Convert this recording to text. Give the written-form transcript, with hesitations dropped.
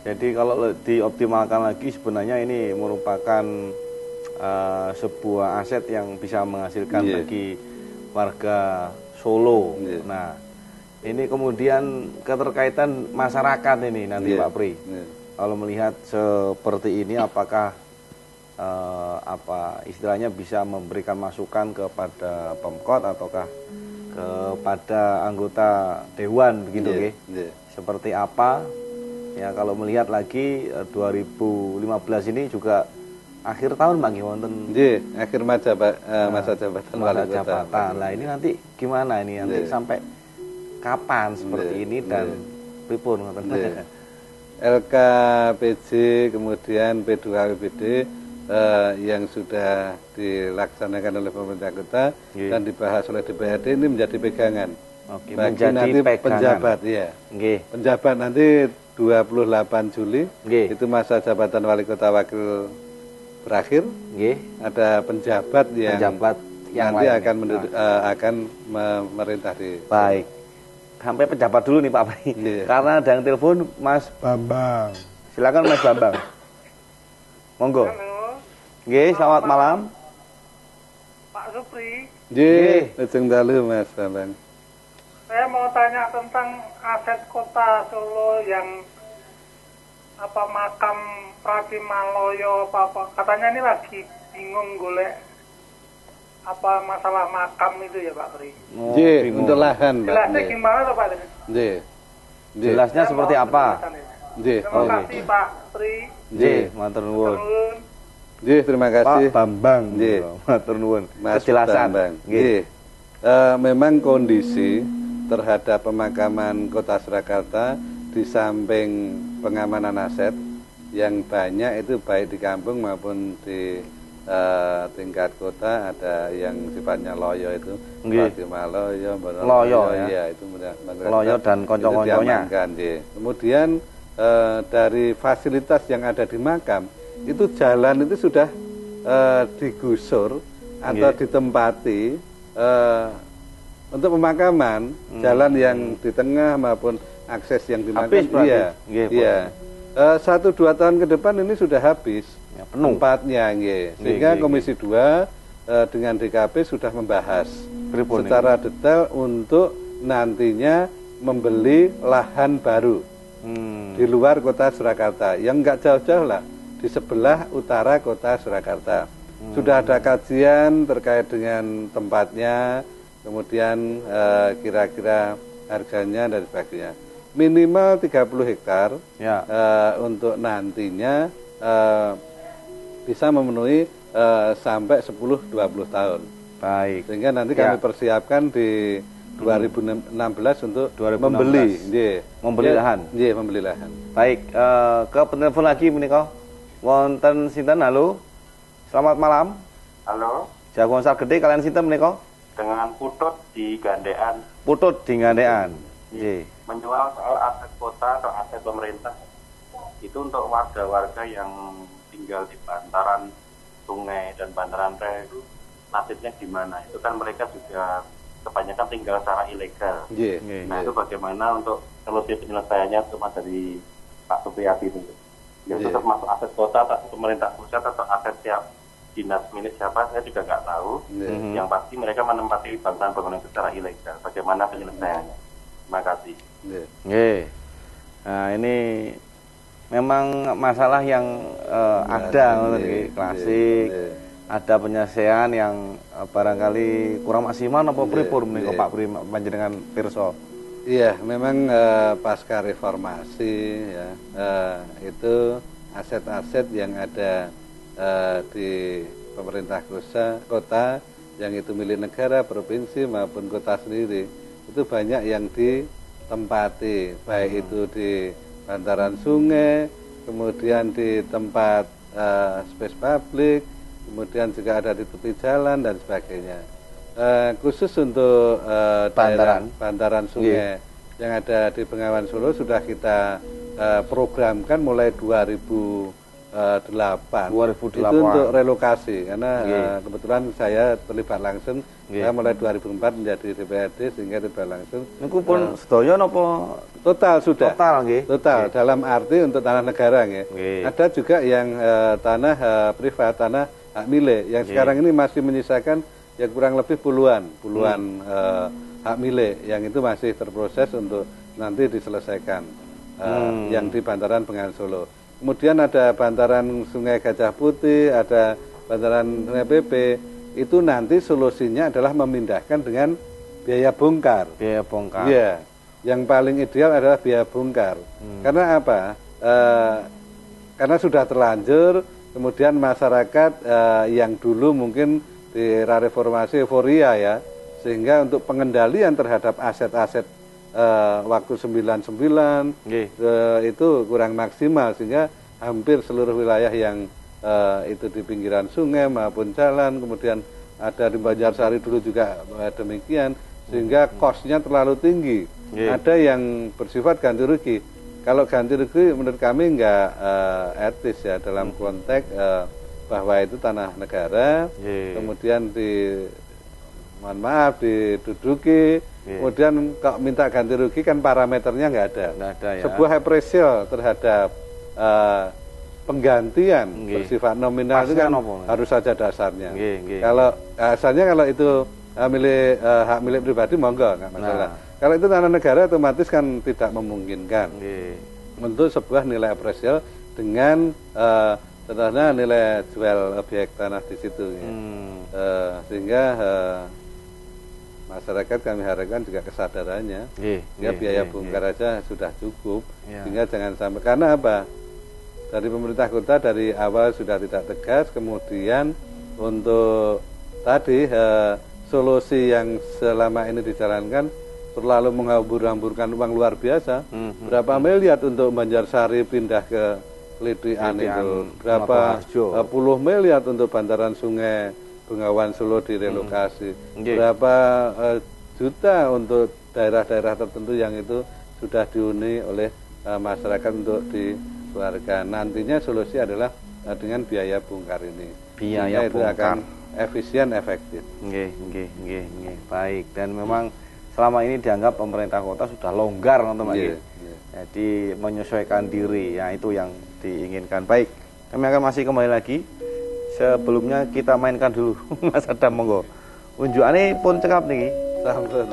Jadi kalau dioptimalkan lagi sebenarnya ini merupakan sebuah aset yang bisa menghasilkan bagi warga Solo. Nah, ini kemudian keterkaitan masyarakat ini nanti Pak Pri. Kalau melihat seperti ini, apakah apa istilahnya bisa memberikan masukan kepada Pemkot ataukah kepada anggota dewan begitu seperti apa ya? Kalau melihat lagi 2015 ini juga akhir tahun Bang wonten akhir masa jabatan wali kota. Nah, ini nanti gimana ini nanti sampai kapan seperti ini dan pripun ngoten. LKPJ kemudian P2KWBD yang sudah dilaksanakan oleh pemerintah kota dan dibahas oleh DPRD ini menjadi pegangan bagi nanti penjabat penjabat nanti 28 Juli itu masa jabatan wali kota wakil berakhir. Ada penjabat yang nanti akan memerintah di baik. Sampai pejabat dulu nih Pak Pri. Karena ada yang telepon Mas Bambang. Silakan Mas Bambang. Monggo. Selamat malam. Pak Supri. Ujung dalu Mas Bambang. Saya mau tanya tentang aset kota Solo yang makam Pratimaloyo apa katanya ini lagi bingung golek masalah makam itu ya Pak Pri. Untuk lahan. Jelasnya gimana tuh Pak? Jelasnya seperti apa? Terima kasih Pak Pri. Matur nuwun. Terima kasih Pak Bambang. Matur nuwun. Kejelasan. Memang kondisi terhadap pemakaman Kota Surakarta di samping pengamanan aset yang banyak itu baik di kampung maupun di tingkat kota, ada yang sifatnya loyo itu loyo ya itu loyo dan konco-konconya. Kemudian dari fasilitas yang ada di makam itu jalan itu sudah digusur atau ditempati untuk pemakaman, jalan yang di tengah maupun akses yang di makam. 1-2 tahun ke depan ini sudah habis tempatnya, sehingga Komisi 2 dengan DKP sudah membahas secara detail untuk nantinya membeli lahan baru di luar Kota Surakarta yang enggak jauh-jauh lah, di sebelah utara Kota Surakarta. Sudah ada kajian terkait dengan tempatnya, kemudian kira-kira harganya dan sebagainya. Minimal 30 hektar untuk nantinya bisa memenuhi sampai 10-20 tahun. Baik. Sehingga nanti kami persiapkan di 2016 untuk membeli lahan. Membeli lahan. Baik, ke penelpon lagi menika. Wonten sinten? Halo. Selamat malam. Halo. Jagoan Sar Gede kalian sinten menika? Dengan Putut di Gandean. Putut di Gandean. Menjual soal aset kota atau aset pemerintah. Itu untuk warga-warga yang tinggal di bantaran sungai dan bantaran rel itu nasibnya gimana? Itu kan mereka juga kebanyakan tinggal secara ilegal. Nah itu bagaimana untuk solusi penyelesaiannya cuma dari Pak Supriyadi itu? Ya itu termasuk aset kota atau pemerintah pusat atau aset siap dinas milik siapa saya juga nggak tahu. Yang pasti mereka menempati bangunan-bangunan secara ilegal. Bagaimana penyelesaiannya? Terima kasih. Nah ini memang masalah yang ada klasik. Ada penyelesaian yang barangkali kurang maksimal apa pripun menika Pak Pri panjenengan pirsa. Iya, memang pasca reformasi ya itu aset-aset yang ada di pemerintah kota yang itu milik negara, provinsi maupun kota sendiri itu banyak yang ditempati, baik itu di bantaran sungai, kemudian di tempat space publik, kemudian juga ada di tepi jalan dan sebagainya. Khusus untuk bantaran sungai yang ada di Bengawan Solo sudah kita programkan mulai 2016 2008. Itu untuk relokasi karena kebetulan saya terlibat langsung. Saya mulai 2004 menjadi DPRD sehingga terlibat langsung. Niku pun sedaya napa total sudah. Total dalam arti untuk tanah negara nggih. Ada juga yang tanah privat, tanah hak milik yang sekarang ini masih menyisakan ya kurang lebih puluhan hak milik yang itu masih terproses untuk nanti diselesaikan yang di bantaran Bengawan Solo. Kemudian ada bantaran Sungai Gajah Putih, ada bantaran Sungai PP. Itu nanti solusinya adalah memindahkan dengan biaya bongkar. Biaya bongkar. Iya. Yang paling ideal adalah biaya bongkar. Karena apa? Karena sudah terlanjur, kemudian masyarakat yang dulu mungkin di era reformasi euforia ya, sehingga untuk pengendalian terhadap aset-aset waktu 99 itu kurang maksimal, sehingga hampir seluruh wilayah yang itu di pinggiran sungai maupun jalan, kemudian ada di Banjarsari dulu juga demikian, sehingga kosnya terlalu tinggi. Ada yang bersifat ganti rugi. Kalau ganti rugi menurut kami nggak etis ya dalam konteks bahwa itu tanah negara, kemudian mohon maaf diduduki, kemudian kalau minta ganti rugi kan parameternya nggak ada. Ya. Sebuah appraisal terhadap penggantian bersifat nominal itu kan harus saja dasarnya. Kalau asalnya kalau itu hak milik pribadi monggo nggak masalah. Kalau itu tanah negara otomatis kan tidak memungkinkan untuk sebuah nilai appraisal dengan tentunya nilai jual objek tanah di situ. Sehingga masyarakat kami harapkan juga kesadarannya, biaya bongkar aja sudah cukup, sehingga jangan sampai, karena apa? Dari pemerintah kota dari awal sudah tidak tegas, kemudian untuk tadi solusi yang selama ini dijalankan terlalu menghambur-hamburkan uang luar biasa. Berapa miliar untuk Banjarsari pindah ke Litian itu, berapa puluh miliar untuk bantaran sungai Bengawan Solo direlokasi, berapa juta untuk daerah-daerah tertentu yang itu sudah dihuni oleh masyarakat untuk dikeluarkan. Nantinya solusi adalah dengan biaya bongkar ini. Biaya itu akan efisien, efektif. Baik, dan memang selama ini dianggap pemerintah kota sudah longgar, teman-teman. Jadi menyesuaikan diri, ya itu yang diinginkan. Baik, kami akan masih kembali lagi. Sebelumnya kita mainkan dulu Mas Adam, monggo. Unjukane pun cekap nih. Sampun.